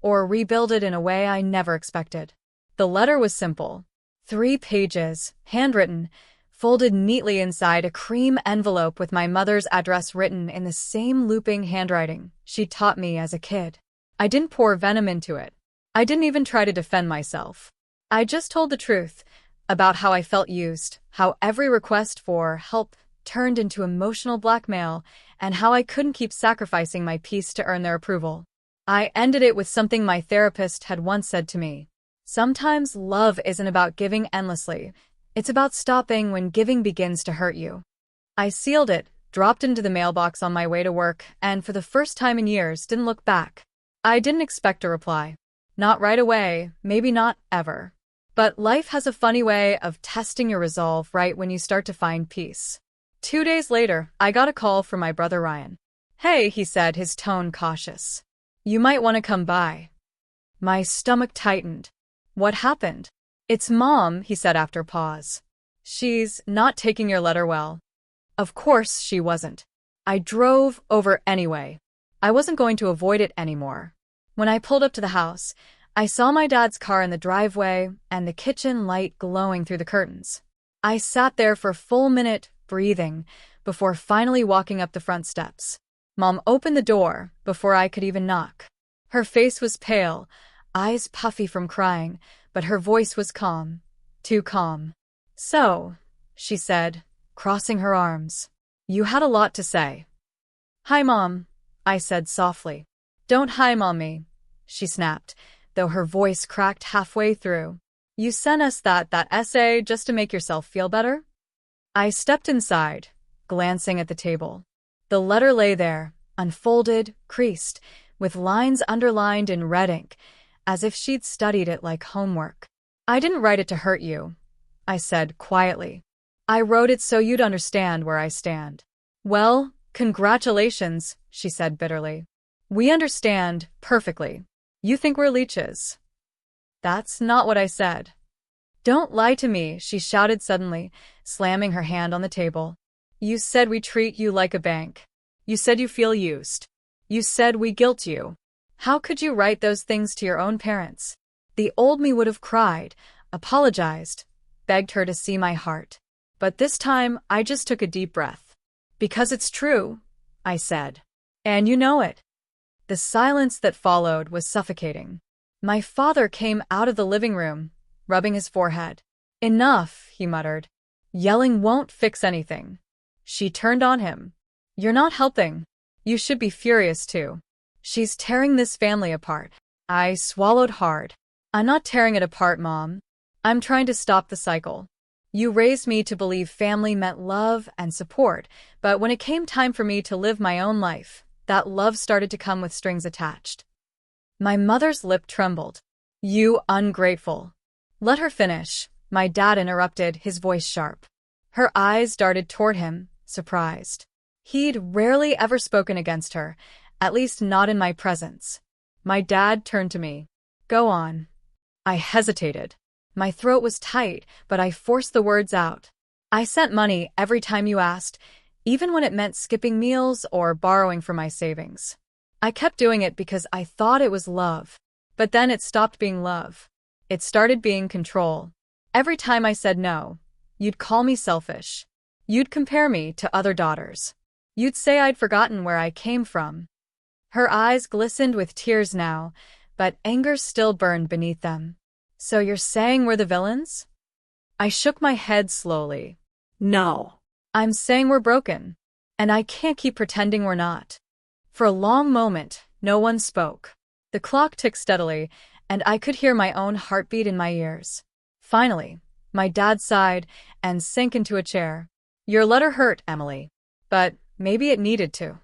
or rebuild it in a way I never expected. The letter was simple. 3 pages, handwritten, folded neatly inside a cream envelope with my mother's address written in the same looping handwriting she taught me as a kid. I didn't pour venom into it. I didn't even try to defend myself. I just told the truth about how I felt used, how every request for help turned into emotional blackmail, and how I couldn't keep sacrificing my peace to earn their approval. I ended it with something my therapist had once said to me. Sometimes love isn't about giving endlessly. It's about stopping when giving begins to hurt you. I sealed it, dropped into the mailbox on my way to work, and for the first time in years didn't look back. I didn't expect a reply. Not right away, maybe not ever. But life has a funny way of testing your resolve right when you start to find peace. 2 days later, I got a call from my brother Ryan. "Hey," he said, his tone cautious. "You might want to come by." My stomach tightened. "What happened?" "It's Mom," he said after a pause. "She's not taking your letter well." Of course she wasn't. I drove over anyway. I wasn't going to avoid it anymore. When I pulled up to the house, I saw my dad's car in the driveway and the kitchen light glowing through the curtains. I sat there for a full minute, breathing, before finally walking up the front steps. Mom opened the door before I could even knock. Her face was pale, eyes puffy from crying, but her voice was calm. Too calm. "So," she said, crossing her arms. "You had a lot to say." "Hi, Mom," I said softly. "Don't hi Mom me," she snapped, though her voice cracked halfway through. "You sent us that essay just to make yourself feel better?" I stepped inside, glancing at the table. The letter lay there, unfolded, creased, with lines underlined in red ink, as if she'd studied it like homework. "I didn't write it to hurt you," I said quietly. "I wrote it so you'd understand where I stand." "Well, congratulations," she said bitterly. "We understand perfectly. You think we're leeches." "That's not what I said." "Don't lie to me," she shouted suddenly, slamming her hand on the table. "You said we treat you like a bank. You said you feel used. You said we guilt you. How could you write those things to your own parents?" The old me would have cried, apologized, begged her to see my heart. But this time, I just took a deep breath. "Because it's true," I said. "And you know it." The silence that followed was suffocating. My father came out of the living room, rubbing his forehead. "Enough," he muttered. "Yelling won't fix anything." She turned on him. "You're not helping. You should be furious too. She's tearing this family apart." I swallowed hard. "I'm not tearing it apart, Mom. I'm trying to stop the cycle. You raised me to believe family meant love and support, but when it came time for me to live my own life, that love started to come with strings attached." My mother's lip trembled. "You ungrateful." "Let her finish," my dad interrupted, his voice sharp. Her eyes darted toward him, surprised. He'd rarely ever spoken against her, at least not in my presence. My dad turned to me. "Go on." I hesitated. My throat was tight, but I forced the words out. "I sent money every time you asked, even when it meant skipping meals or borrowing from my savings. I kept doing it because I thought it was love. But then it stopped being love. It started being control. Every time I said no, you'd call me selfish. You'd compare me to other daughters. You'd say I'd forgotten where I came from." Her eyes glistened with tears now, but anger still burned beneath them. "So you're saying we're the villains?" I shook my head slowly. No. "I'm saying we're broken. And I can't keep pretending we're not." For a long moment, no one spoke. The clock ticked steadily, and I could hear my own heartbeat in my ears. Finally, my dad sighed and sank into a chair. "Your letter hurt, Emily. But maybe it needed to."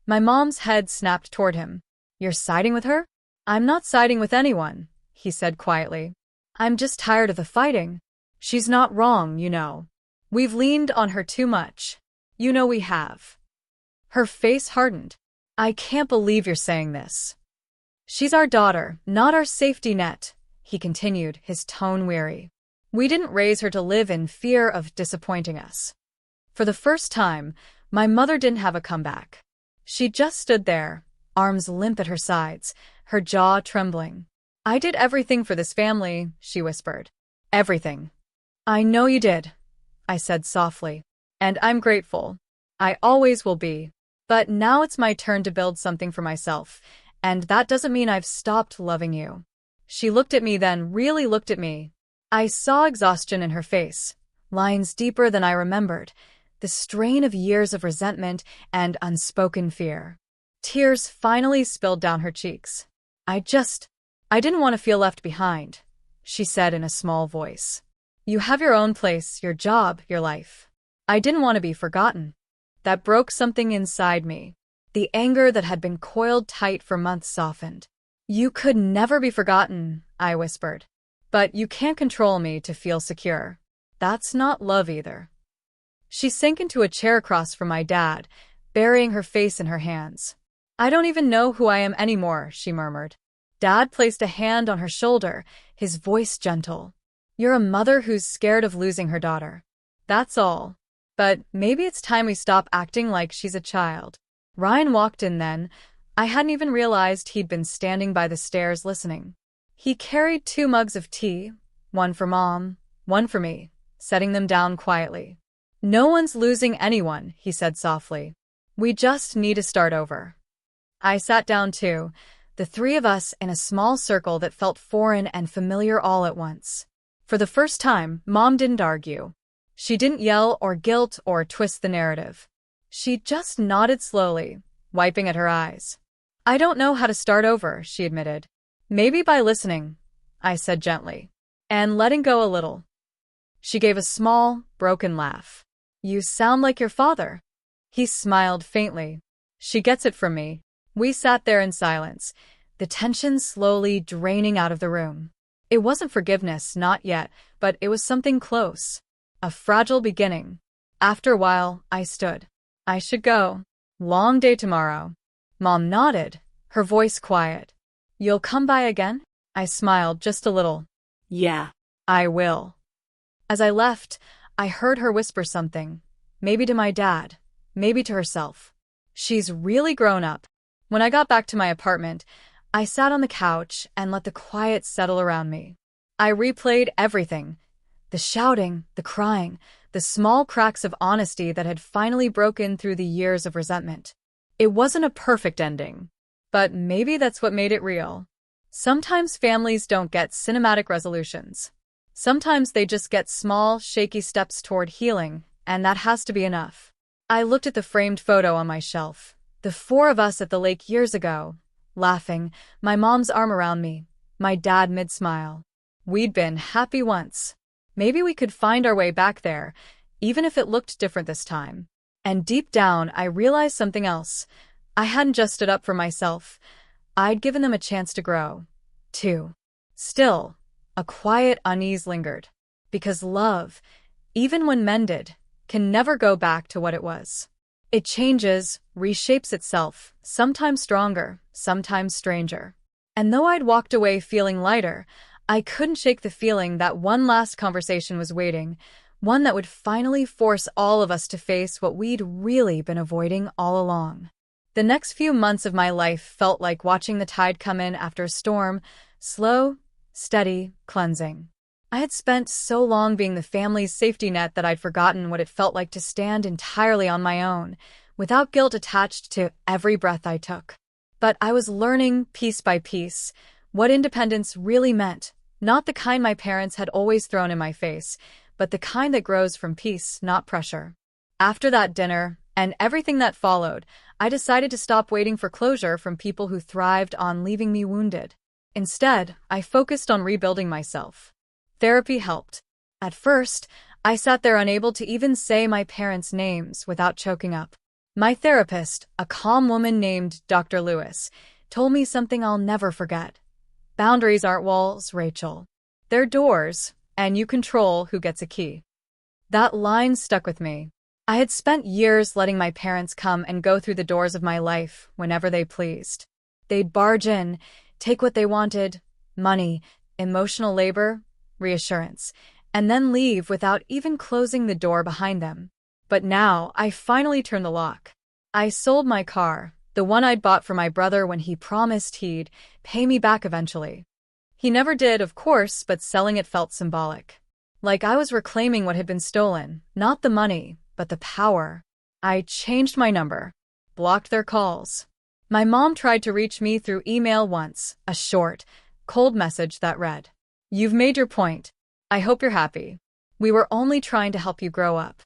My mom's head snapped toward him. "You're siding with her?" "I'm not siding with anyone," he said quietly. "I'm just tired of the fighting. She's not wrong, you know. We've leaned on her too much. You know we have." Her face hardened. "I can't believe you're saying this." "She's our daughter, not our safety net," he continued, his tone weary. "We didn't raise her to live in fear of disappointing us." For the first time, my mother didn't have a comeback. She just stood there, arms limp at her sides, her jaw trembling. "I did everything for this family," she whispered. "Everything." "I know you did," I said softly. "And I'm grateful. I always will be. But now it's my turn to build something for myself, and that doesn't mean I've stopped loving you." She looked at me, then really looked at me. I saw exhaustion in her face, lines deeper than I remembered, the strain of years of resentment and unspoken fear. Tears finally spilled down her cheeks. I didn't want to feel left behind," she said in a small voice. "You have your own place, your job, your life. I didn't want to be forgotten." That broke something inside me. The anger that had been coiled tight for months softened. "You could never be forgotten," I whispered. "But you can't control me to feel secure. That's not love either." She sank into a chair across from my dad, burying her face in her hands. "I don't even know who I am anymore," she murmured. Dad placed a hand on her shoulder, his voice gentle. "You're a mother who's scared of losing her daughter. That's all. But maybe it's time we stop acting like she's a child." Ryan walked in then. I hadn't even realized he'd been standing by the stairs listening. He carried 2 mugs of tea, one for Mom, one for me, setting them down quietly. "No one's losing anyone," he said softly. "We just need to start over." I sat down too, the 3 of us in a small circle that felt foreign and familiar all at once. For the first time, Mom didn't argue. She didn't yell or guilt or twist the narrative. She just nodded slowly, wiping at her eyes. "I don't know how to start over," she admitted. "Maybe by listening," I said gently, "and letting go a little." She gave a small, broken laugh. "You sound like your father." He smiled faintly. "She gets it from me." We sat there in silence, the tension slowly draining out of the room. It wasn't forgiveness, not yet, but it was something close. A fragile beginning. After a while, I stood. "I should go. Long day tomorrow." Mom nodded, her voice quiet. "You'll come by again?" I smiled just a little. Yeah. "I will." As I left, I heard her whisper something. Maybe to my dad, maybe to herself. She's really grown up. When I got back to my apartment, I sat on the couch and let the quiet settle around me. I replayed everything. The shouting, the crying, the small cracks of honesty that had finally broken through the years of resentment. It wasn't a perfect ending, but maybe that's what made it real. Sometimes families don't get cinematic resolutions. Sometimes they just get small, shaky steps toward healing, and that has to be enough. I looked at the framed photo on my shelf. The 4 of us at the lake years ago, laughing, my mom's arm around me, my dad mid-smile. We'd been happy once. Maybe we could find our way back there, even if it looked different this time. And deep down, I realized something else. I hadn't just stood up for myself. I'd given them a chance to grow, too. Still, a quiet unease lingered. Because love, even when mended, can never go back to what it was. It changes, reshapes itself, sometimes stronger, sometimes stranger. And though I'd walked away feeling lighter, I couldn't shake the feeling that one last conversation was waiting, one that would finally force all of us to face what we'd really been avoiding all along. The next few months of my life felt like watching the tide come in after a storm, slow, steady, cleansing. I had spent so long being the family's safety net that I'd forgotten what it felt like to stand entirely on my own, without guilt attached to every breath I took. But I was learning, piece by piece, what independence really meant, not the kind my parents had always thrown in my face, but the kind that grows from peace, not pressure. After that dinner, and everything that followed, I decided to stop waiting for closure from people who thrived on leaving me wounded. Instead, I focused on rebuilding myself. Therapy helped. At first, I sat there unable to even say my parents' names without choking up. My therapist, a calm woman named Dr. Lewis, told me something I'll never forget. "Boundaries aren't walls, Rachel. They're doors, and you control who gets a key." That line stuck with me. I had spent years letting my parents come and go through the doors of my life whenever they pleased. They'd barge in, take what they wanted, money, emotional labor, reassurance, and then leave without even closing the door behind them. But now, I finally turned the lock. I sold my car, the one I'd bought for my brother when he promised he'd pay me back eventually. He never did, of course, but selling it felt symbolic. Like I was reclaiming what had been stolen, not the money, but the power. I changed my number, blocked their calls. My mom tried to reach me through email once, a short, cold message that read, "You've made your point. I hope you're happy. We were only trying to help you grow up."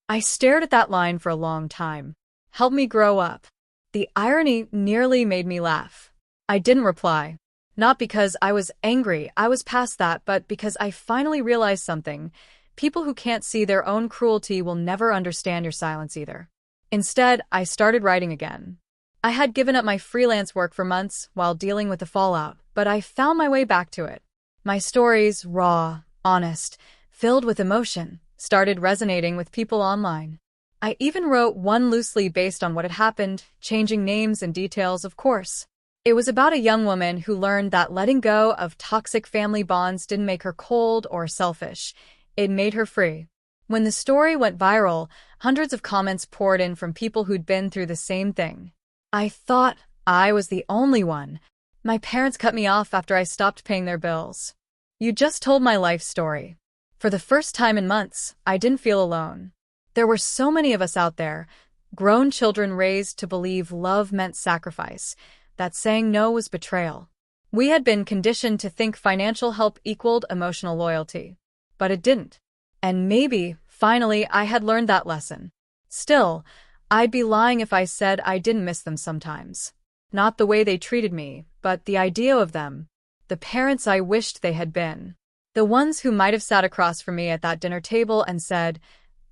I stared at that line for a long time. Help me grow up. The irony nearly made me laugh. I didn't reply. Not because I was angry, I was past that, but because I finally realized something. People who can't see their own cruelty will never understand your silence either. Instead, I started writing again. I had given up my freelance work for months while dealing with the fallout, but I found my way back to it. My stories, raw, honest, filled with emotion, started resonating with people online. I even wrote one loosely based on what had happened, changing names and details, of course. It was about a young woman who learned that letting go of toxic family bonds didn't make her cold or selfish. It made her free. When the story went viral, hundreds of comments poured in from people who'd been through the same thing. I thought I was the only one. My parents cut me off after I stopped paying their bills. You just told my life story. For the first time in months, I didn't feel alone. There were so many of us out there, grown children raised to believe love meant sacrifice, that saying no was betrayal. We had been conditioned to think financial help equaled emotional loyalty. But it didn't. And maybe, finally, I had learned that lesson. Still, I'd be lying if I said I didn't miss them sometimes. Not the way they treated me, but the idea of them. The parents I wished they had been. The ones who might have sat across from me at that dinner table and said,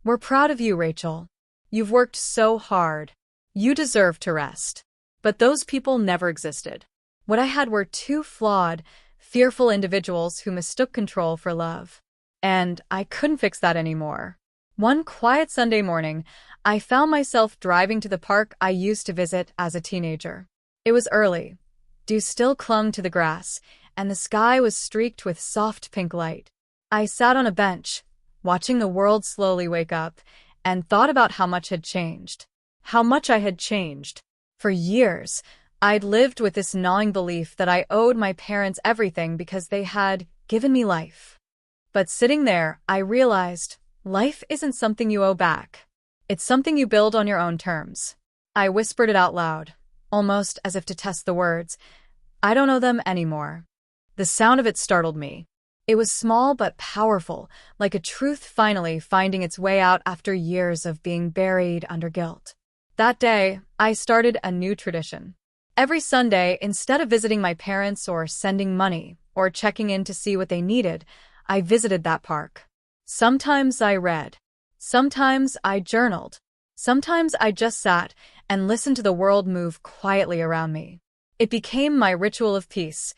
"We're proud of you, Rachel. You've worked so hard. You deserve to rest." But those people never existed. What I had were two flawed, fearful individuals who mistook control for love. And I couldn't fix that anymore. One quiet Sunday morning, I found myself driving to the park I used to visit as a teenager. It was early. Dew still clung to the grass, and the sky was streaked with soft pink light. I sat on a bench, watching the world slowly wake up, and thought about how much had changed. How much I had changed. For years, I'd lived with this gnawing belief that I owed my parents everything because they had given me life. But sitting there, I realized, life isn't something you owe back. It's something you build on your own terms. I whispered it out loud, almost as if to test the words. I don't owe them anymore. The sound of it startled me. It was small but powerful, like a truth finally finding its way out after years of being buried under guilt. That day, I started a new tradition. Every Sunday, instead of visiting my parents or sending money or checking in to see what they needed, I visited that park. Sometimes I read. Sometimes I journaled. Sometimes I just sat and listened to the world move quietly around me. It became my ritual of peace,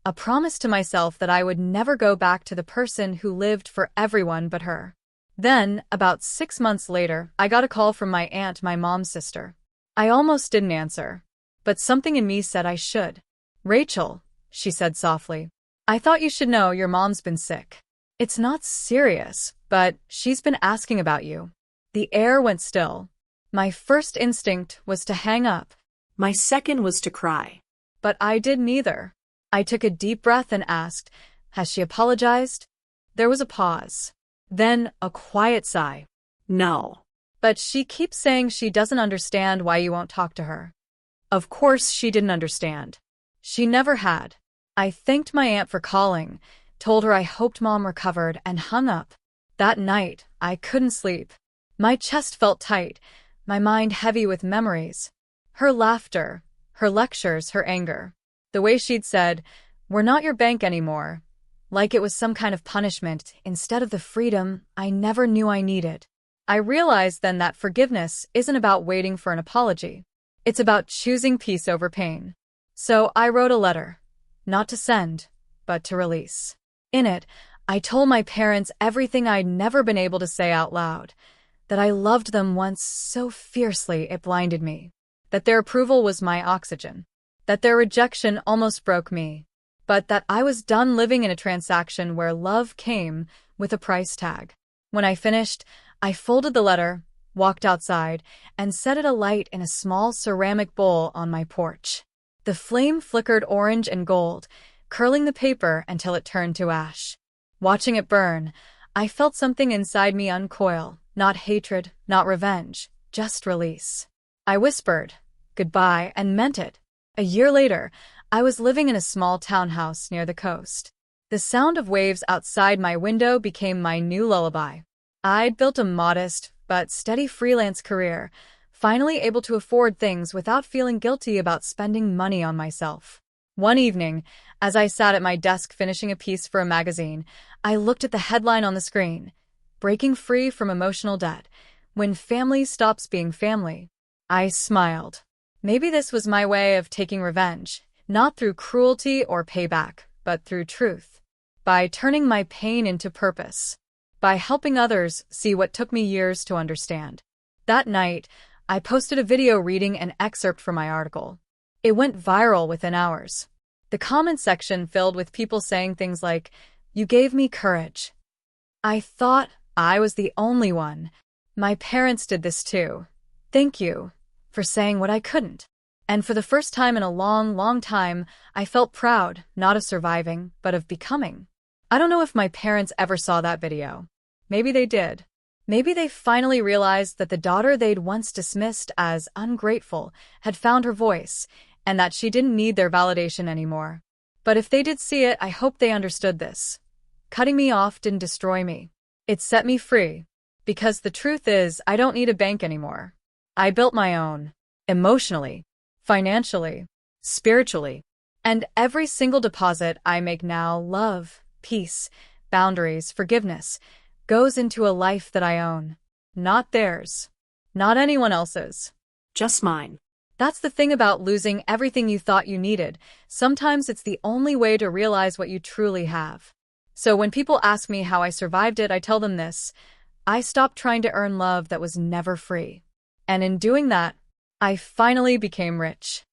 a promise to myself that I would never go back to the person who lived for everyone but her. Then, about 6 months later, I got a call from my aunt, my mom's sister. I almost didn't answer, but something in me said I should. "Rachel," she said softly, "I thought you should know your mom's been sick. It's not serious, but she's been asking about you." The air went still. My first instinct was to hang up. My second was to cry. But I did neither. I took a deep breath and asked, "Has she apologized?" There was a pause. Then a quiet sigh. No. "But she keeps saying she doesn't understand why you won't talk to her." Of course she didn't understand. She never had. I thanked my aunt for calling, told her I hoped Mom recovered, and hung up. That night, I couldn't sleep. My chest felt tight, my mind heavy with memories. Her laughter, her lectures, her anger. The way she'd said, "We're not your bank anymore," like it was some kind of punishment instead of the freedom I never knew I needed. I realized then that forgiveness isn't about waiting for an apology. It's about choosing peace over pain. So I wrote a letter, not to send, but to release. In it, I told my parents everything I'd never been able to say out loud, that I loved them once so fiercely it blinded me, that their approval was my oxygen, that their rejection almost broke me, but that I was done living in a transaction where love came with a price tag. When I finished, I folded the letter, walked outside, and set it alight in a small ceramic bowl on my porch. The flame flickered orange and gold, curling the paper until it turned to ash. Watching it burn, I felt something inside me uncoil, not hatred, not revenge, just release. I whispered, "Goodbye," and meant it. A year later, I was living in a small townhouse near the coast. The sound of waves outside my window became my new lullaby. I'd built a modest but steady freelance career, finally able to afford things without feeling guilty about spending money on myself. One evening, as I sat at my desk finishing a piece for a magazine, I looked at the headline on the screen, "Breaking Free from Emotional Debt, When Family Stops Being Family." I smiled. Maybe this was my way of taking revenge, not through cruelty or payback, but through truth. By turning my pain into purpose. By helping others see what took me years to understand. That night, I posted a video reading an excerpt from my article. It went viral within hours. The comment section filled with people saying things like, "You gave me courage." I thought I was the only one. My parents did this too. Thank you for saying what I couldn't. And for the first time in a long, long time, I felt proud, not of surviving, but of becoming. I don't know if my parents ever saw that video. Maybe they did. Maybe they finally realized that the daughter they'd once dismissed as ungrateful had found her voice, and that she didn't need their validation anymore. But if they did see it, I hope they understood this. Cutting me off didn't destroy me. It set me free. Because the truth is, I don't need a bank anymore. I built my own. Emotionally, financially, spiritually. And every single deposit I make now, love, peace, boundaries, forgiveness, goes into a life that I own. Not theirs. Not anyone else's. Just mine. That's the thing about losing everything you thought you needed. Sometimes it's the only way to realize what you truly have. So when people ask me how I survived it, I tell them this. I stopped trying to earn love that was never free. And in doing that, I finally became rich.